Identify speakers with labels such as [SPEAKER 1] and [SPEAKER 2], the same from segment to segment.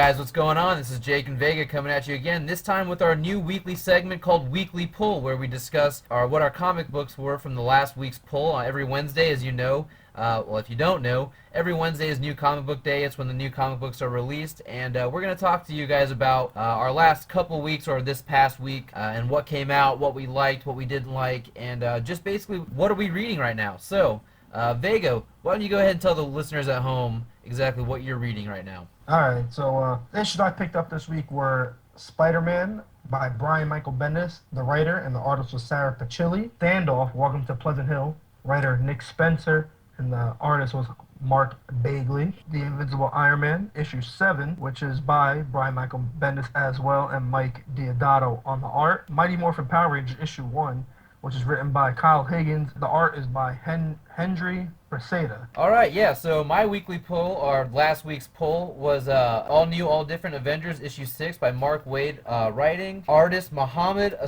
[SPEAKER 1] guys, what's going on? This is Jake and Vega coming at you again, this time with our new weekly segment called Weekly Pull, where we discuss what our comic books were from the last week's pull. Every Wednesday, as you know, well, if you don't know, every Wednesday is New Comic Book Day. It's when the new comic books are released, and we're going to talk to you guys about our last couple weeks or this past week and what came out, what we liked, what we didn't like, and just basically what are we reading right now. So, Vega, why don't you go ahead and tell the listeners at home exactly what you're reading right now.
[SPEAKER 2] Alright, so the issues I picked up this week were Spider-Man by Brian Michael Bendis, the writer, and the artist was Sarah Pachilli. Standoff, Welcome to Pleasant Hill, writer Nick Spencer, and the artist was Mark Bagley. The Invincible Iron Man, issue 7, which is by Brian Michael Bendis as well, and Mike Deodato on the art. Mighty Morphin Power Rangers, issue 1, which is written by Kyle Higgins. The art is by Hendry Preseda.
[SPEAKER 1] Alright, yeah, so my weekly pull, or last week's pull, was All New, All Different Avengers, issue 6 by Mark Waid, writing. Artist Muhammad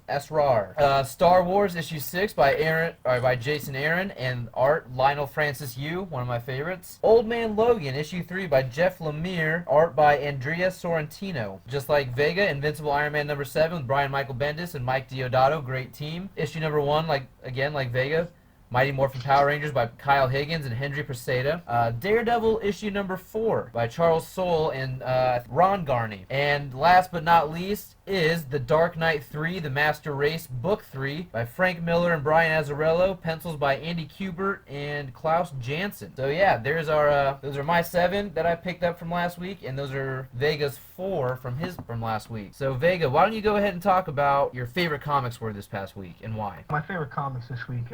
[SPEAKER 1] Asrar. Star Wars, issue 6 by Jason Aaron, and art Lionel Francis Yu, one of my favorites. Old Man Logan, issue 3 by Jeff Lemire, art by Andrea Sorrentino. Just like Vega, Invincible Iron Man number 7 with Brian Michael Bendis and Mike Deodato, great team. Issue number 1, like Vega, Mighty Morphin Power Rangers by Kyle Higgins and Hendry Preseda. Daredevil issue number 4 by Charles Soule and Ron Garney. And last but not least is The Dark Knight 3, The Master Race, Book 3 by Frank Miller and Brian Azzarello. Pencils by Andy Kubert and Klaus Janson. So yeah, there's our those are my 7 that I picked up from last week, and those are Vega's 4 from last week. So Vega, why don't you go ahead and talk about your favorite comics were this past week and why?
[SPEAKER 2] My favorite comics this week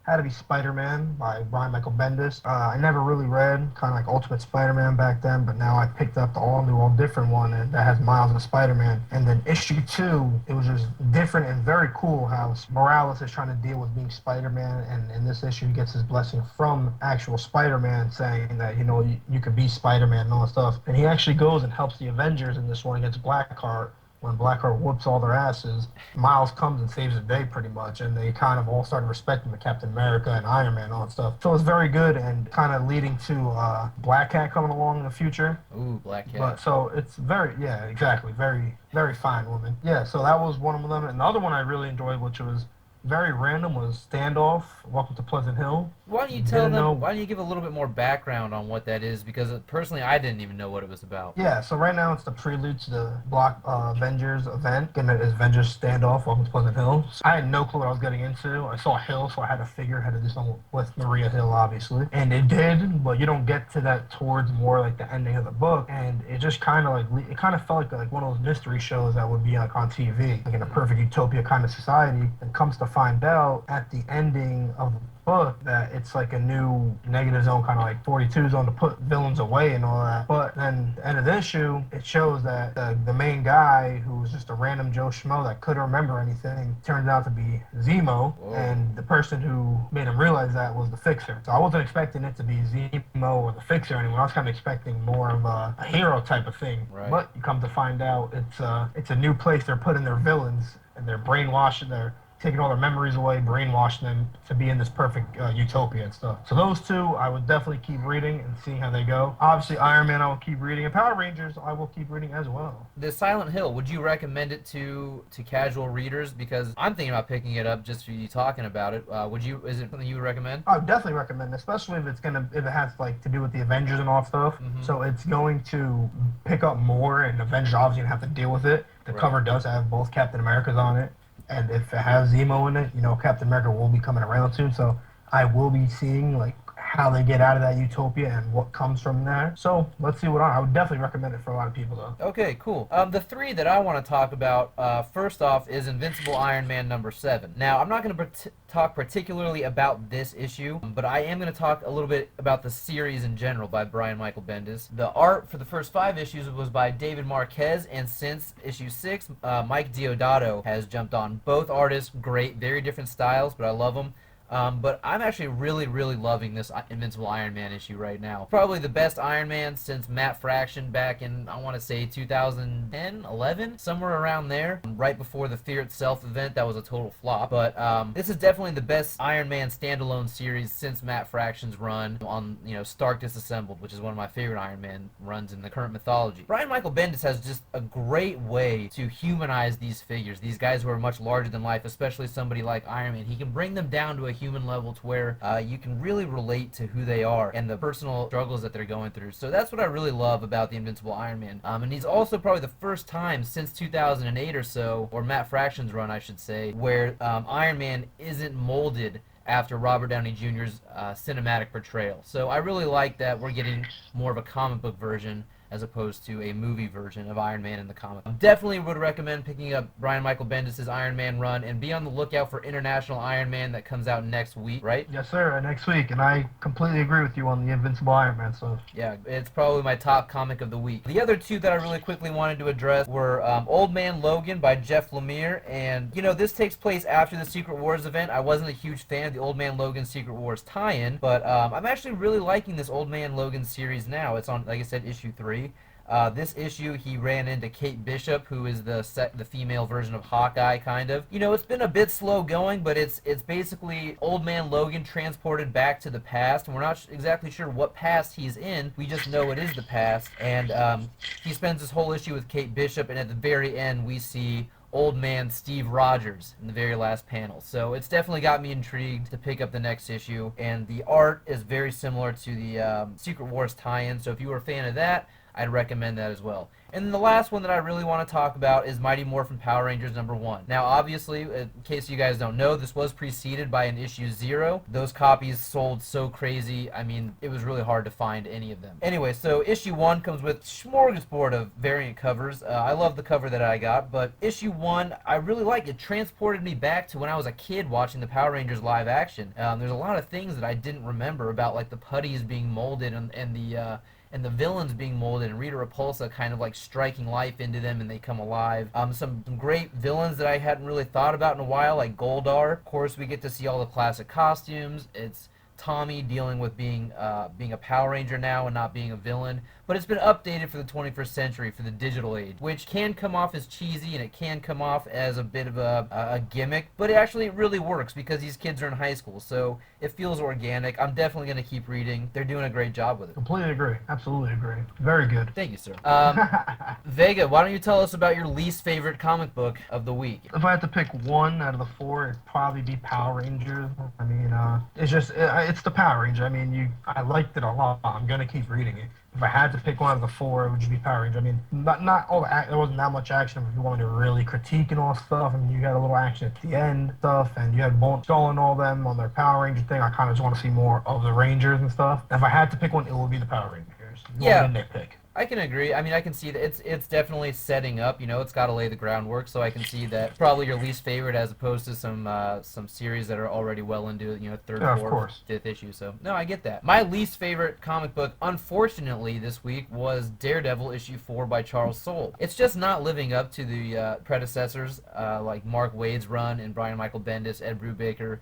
[SPEAKER 2] had to be Spider-Man by Brian Michael Bendis. I never really read kind of like Ultimate Spider-Man back then, but now I picked up the all-new, all-different one that has Miles of Spider-Man. And then issue 2, it was just different and very cool how Morales is trying to deal with being Spider-Man, and in this issue he gets his blessing from actual Spider-Man saying that, you know, you could be Spider-Man and all that stuff. And he actually goes and helps the Avengers in this one against Blackheart. When Blackheart whoops all their asses, Miles comes and saves the day pretty much, and they kind of all started respecting the Captain America and Iron Man and all that stuff. So it's very good and kind of leading to Black Cat coming along in the future.
[SPEAKER 1] Ooh, Black Cat.
[SPEAKER 2] But so it's very, yeah, exactly, very, very fine woman. Yeah, so that was one of them. And the other one I really enjoyed, which was very random, was Standoff, Welcome to Pleasant Hill.
[SPEAKER 1] Why don't you tell them, why don't you give a little bit more background on what that is, because personally I didn't even know what it was about.
[SPEAKER 2] Yeah, so right now it's the prelude to the Block Avengers event, and it is Avengers Standoff, Welcome to Pleasant Hill. So I had no clue what I was getting into. I saw Hill, so I had to figure how to do something with Maria Hill, obviously. And it did, but you don't get to that towards more like the ending of the book, and it just kind of like, it kind of felt like one of those mystery shows that would be like on TV, like in a perfect utopia kind of society, and comes to find out at the ending of the book that it's like a new negative zone, kind of like 42 zone to put villains away and all that. But then at the end of the issue, it shows that the main guy, who was just a random Joe Schmo that couldn't remember anything, turned out to be Zemo. Whoa. And the person who made him realize that was the Fixer. So I wasn't expecting it to be Zemo or the Fixer anymore. I was kind of expecting more of a hero type of thing.
[SPEAKER 1] Right.
[SPEAKER 2] But you come to find out it's a new place they're putting their villains, and they're brainwashing taking all their memories away, brainwashing them to be in this perfect utopia and stuff. So those two, I would definitely keep reading and seeing how they go. Obviously, Iron Man I will keep reading, and Power Rangers I will keep reading as well.
[SPEAKER 1] The Silent Hill, would you recommend it to casual readers? Because I'm thinking about picking it up just for you talking about it. Is it something you would recommend?
[SPEAKER 2] I would definitely recommend it, especially if it has like to do with the Avengers and all stuff. Mm-hmm. So it's going to pick up more, and Avengers obviously gonna have to deal with it. The cover does have both Captain Americas on it. And if it has Zemo in it, you know, Captain America will be coming around soon. So I will be seeing, like, how they get out of that utopia and what comes from there. So let's see I would definitely recommend it for a lot of people, though.
[SPEAKER 1] Okay, cool. The 3 that I want to talk about, first off, is Invincible Iron Man number 7. Now, I'm not going to talk particularly about this issue, but I am going to talk a little bit about the series in general by Brian Michael Bendis. The art for the first 5 issues was by David Marquez, and since issue 6, Mike Deodato has jumped on. Both artists, great, very different styles, but I love them. But I'm actually really, really loving this Invincible Iron Man issue right now. Probably the best Iron Man since Matt Fraction back in, I want to say, 2010, 11, somewhere around there, right before the Fear Itself event. That was a total flop. But this is definitely the best Iron Man standalone series since Matt Fraction's run on, Stark Disassembled, which is one of my favorite Iron Man runs in the current mythology. Brian Michael Bendis has just a great way to humanize these figures, these guys who are much larger than life, especially somebody like Iron Man. He can bring them down to a human level to where you can really relate to who they are and the personal struggles that they're going through. So that's what I really love about the Invincible Iron Man. And he's also probably the first time since 2008 or so, or Matt Fraction's run, I should say, where Iron Man isn't molded after Robert Downey Jr.'s cinematic portrayal. So I really like that we're getting more of a comic book version as opposed to a movie version of Iron Man in the comic. Definitely would recommend picking up Brian Michael Bendis' Iron Man run, and be on the lookout for International Iron Man that comes out next week, right?
[SPEAKER 2] Yes, sir, next week, and I completely agree with you on the Invincible Iron Man stuff.
[SPEAKER 1] Yeah, it's probably my top comic of the week. The other two that I really quickly wanted to address were Old Man Logan by Jeff Lemire, and, this takes place after the Secret Wars event. I wasn't a huge fan of the Old Man Logan Secret Wars tie-in, but I'm actually really liking this Old Man Logan series now. It's on, like I said, issue 3. This issue, he ran into Kate Bishop, who is the female version of Hawkeye, kind of. It's been a bit slow going, but it's basically Old Man Logan transported back to the past, and we're not exactly sure what past he's in. We just know it is the past, and he spends this whole issue with Kate Bishop, and at the very end, we see Old Man Steve Rogers in the very last panel. So it's definitely got me intrigued to pick up the next issue, and the art is very similar to the Secret Wars tie-in, so if you were a fan of that, I'd recommend that as well. And then the last one that I really want to talk about is Mighty Morphin Power Rangers #1. Now, obviously, in case you guys don't know, this was preceded by an issue 0. Those copies sold so crazy, I mean, it was really hard to find any of them. Anyway, so issue 1 comes with smorgasbord of variant covers. I love the cover that I got, but issue 1, I really like it. It transported me back to when I was a kid watching the Power Rangers live action. There's a lot of things that I didn't remember about, like the putties being molded and the villains being molded, and Rita Repulsa kind of like striking life into them and they come alive. Some great villains that I hadn't really thought about in a while, like Goldar. Of course, we get to see all the classic costumes. It's Tommy dealing with being a Power Ranger now and not being a villain. But it's been updated for the 21st century, for the digital age, which can come off as cheesy and it can come off as a bit of a gimmick, but it really works because these kids are in high school, so it feels organic. I'm definitely going to keep reading. They're doing a great job with it.
[SPEAKER 2] Completely agree. Absolutely agree. Very good.
[SPEAKER 1] Thank you, sir. Vega, why don't you tell us about your least favorite comic book of the week?
[SPEAKER 2] If I had to pick one out of the 4, it'd probably be Power Rangers. I mean, it's the Power Ranger. I mean, I liked it a lot. I'm gonna keep reading it. If I had to pick one of the 4, it would just be Power Ranger. I mean, not all there wasn't that much action. If you wanted to really critique and all stuff, I mean, you got a little action at the end stuff, and you had Bone Skull and all them on their Power Ranger thing. I kind of just want to see more of the Rangers and stuff. If I had to pick one, it would be the Power Rangers.
[SPEAKER 1] Yeah.
[SPEAKER 2] Nitpick.
[SPEAKER 1] I can agree. I mean, I can see that it's definitely setting up. It's got to lay the groundwork. So I can see that probably your least favorite, as opposed to some series that are already well into third, fourth, fifth issue. So no, I get that. My least favorite comic book, unfortunately, this week was Daredevil issue 4 by Charles Soule. It's just not living up to the predecessors like Mark Waid's run and Brian Michael Bendis, Ed Brubaker.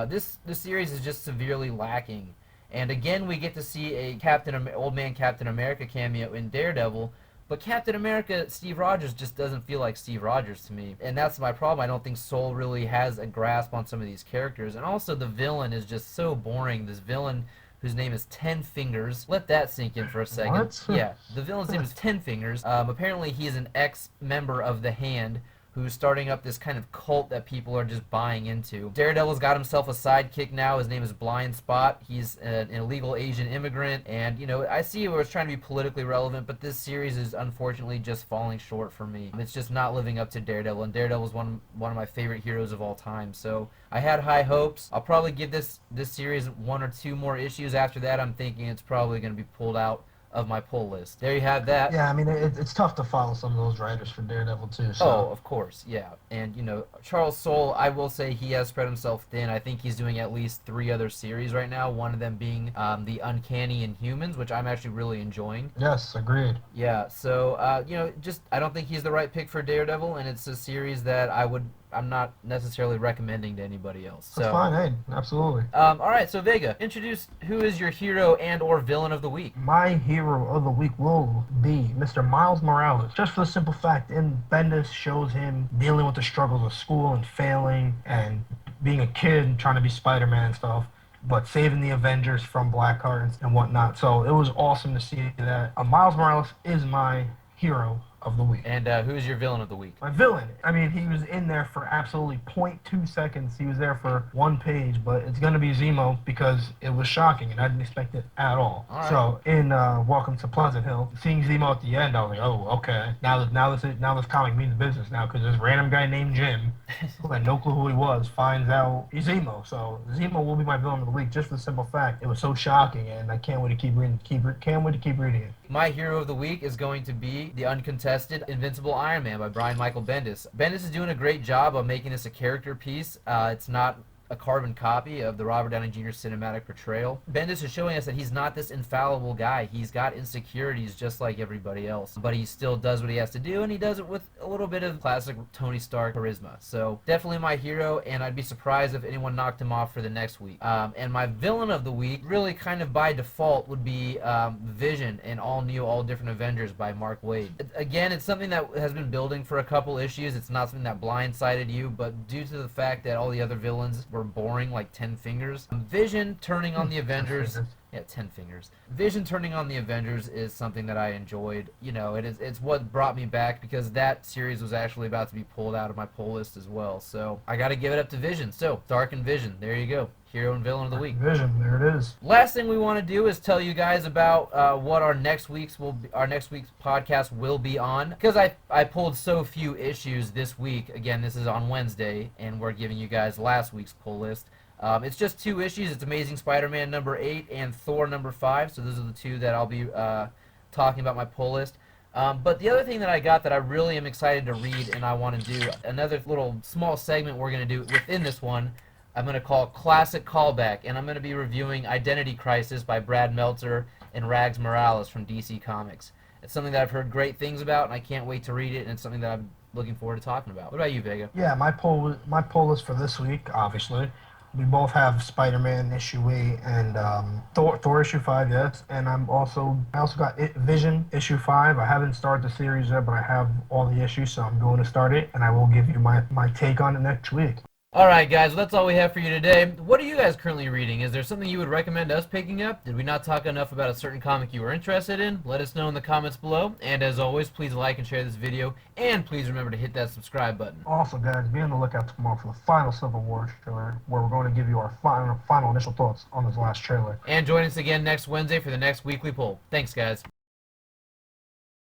[SPEAKER 1] This series is just severely lacking. And again, we get to see a Old Man Captain America cameo in Daredevil, but Captain America, Steve Rogers, just doesn't feel like Steve Rogers to me. And that's my problem. I don't think Soule really has a grasp on some of these characters. And also, the villain is just so boring. This villain, whose name is Ten Fingers. Let that sink in for a second.
[SPEAKER 2] What?
[SPEAKER 1] Yeah, the villain's name is Ten Fingers. Apparently, he's an ex-member of the Hand, who's starting up this kind of cult that people are just buying into. Daredevil's got himself a sidekick now. His name is Blind Spot. He's an illegal Asian immigrant, and I see it was trying to be politically relevant, but this series is unfortunately just falling short for me. It's just not living up to Daredevil, and Daredevil's one of my favorite heroes of all time. So I had high hopes. I'll probably give this series 1 or 2 more issues. After that, I'm thinking it's probably going to be pulled out of my pull list. There you have that.
[SPEAKER 2] Yeah, I mean, it's tough to follow some of those writers for Daredevil, too. So.
[SPEAKER 1] Oh, of course, yeah. And, Charles Soule, I will say he has spread himself thin. I think he's doing at least 3 other series right now, one of them being the Uncanny Inhumans, which I'm actually really enjoying.
[SPEAKER 2] Yes, agreed.
[SPEAKER 1] Yeah, so, I don't think he's the right pick for Daredevil, and it's a series that I would I'm not necessarily recommending to anybody else.
[SPEAKER 2] That's
[SPEAKER 1] So,
[SPEAKER 2] fine. Hey, absolutely.
[SPEAKER 1] all right. So Vega, introduce who is your hero and or villain of the week.
[SPEAKER 2] My hero of the week will be Mr. Miles Morales. Just for the simple fact, in Bendis shows him dealing with the struggles of school and failing and being a kid and trying to be Spider-Man and stuff, but saving the Avengers from Blackheart and whatnot. So it was awesome to see that. Miles Morales is my hero of the week.
[SPEAKER 1] And who is your villain of the week?
[SPEAKER 2] My villain. I mean, he was in there for absolutely .2 seconds. He was there for one page, but it's going to be Zemo because it was shocking and I didn't expect it at all.
[SPEAKER 1] All right.
[SPEAKER 2] So in Welcome to Pleasant Hill, seeing Zemo at the end, I was like, oh, okay. Now this comic means business now because this random guy named Jim, who had no clue who he was, finds out he's Zemo. So Zemo will be my villain of the week just for the simple fact it was so shocking, and I can't wait to keep reading. Can't wait to keep reading it.
[SPEAKER 1] My hero of the week is going to be the uncontested Invincible Iron Man by Brian Michael Bendis. Bendis is doing a great job of making this a character piece. It's not a carbon copy of the Robert Downey Jr. cinematic portrayal. Bendis is showing us that he's not this infallible guy. He's got insecurities just like everybody else, but he still does what he has to do, and he does it with a little bit of classic Tony Stark charisma. So definitely my hero, and I'd be surprised if anyone knocked him off for the next week. And my villain of the week, really kind of by default, would be Vision in All New, All Different Avengers by Mark Waid. Again, it's something that has been building for a couple issues. It's not something that blindsided you, but due to the fact that all the other villains were boring like 10 fingers. Vision turning on the Avengers. Yeah, 10 fingers. Vision turning on the Avengers is something that I enjoyed. You know, it's what brought me back because that series was actually about to be pulled out of my pull list as well. So I got to give it up to Vision. So Dark and Vision, there you go. Hero and villain of the week.
[SPEAKER 2] Vision, there it is.
[SPEAKER 1] Last thing we want to do is tell you guys about what our next week's podcast will be on, because I pulled so few issues this week. Again, this is on Wednesday, and we're giving you guys last week's pull list. It's just 2 issues. It's Amazing Spider-Man number 8 and Thor number 5. So those are the 2 that I'll be talking about my pull list. But the other thing that I got that I really am excited to read, and I want to do another little small segment we're going to do within this one, I'm going to call Classic Callback, and I'm going to be reviewing Identity Crisis by Brad Meltzer and Rags Morales from DC Comics. It's something that I've heard great things about, and I can't wait to read it, and it's something that I'm looking forward to talking about. What about you, Vega?
[SPEAKER 2] Yeah, my poll list for this week, obviously. We both have Spider-Man issue 8 and Thor issue 5, yes. And I also got Vision issue 5. I haven't started the series yet, but I have all the issues, so I'm going to start it, and I will give you my take on it next week.
[SPEAKER 1] Alright guys, well, that's all we have for you today. What are you guys currently reading? Is there something you would recommend us picking up? Did we not talk enough about a certain comic you were interested in? Let us know in the comments below. And as always, please like and share this video. And please remember to hit that subscribe button.
[SPEAKER 2] Also guys, be on the lookout tomorrow for the final Civil War trailer, where we're going to give you our final initial thoughts on this last trailer.
[SPEAKER 1] And join us again next Wednesday for the next weekly poll. Thanks guys.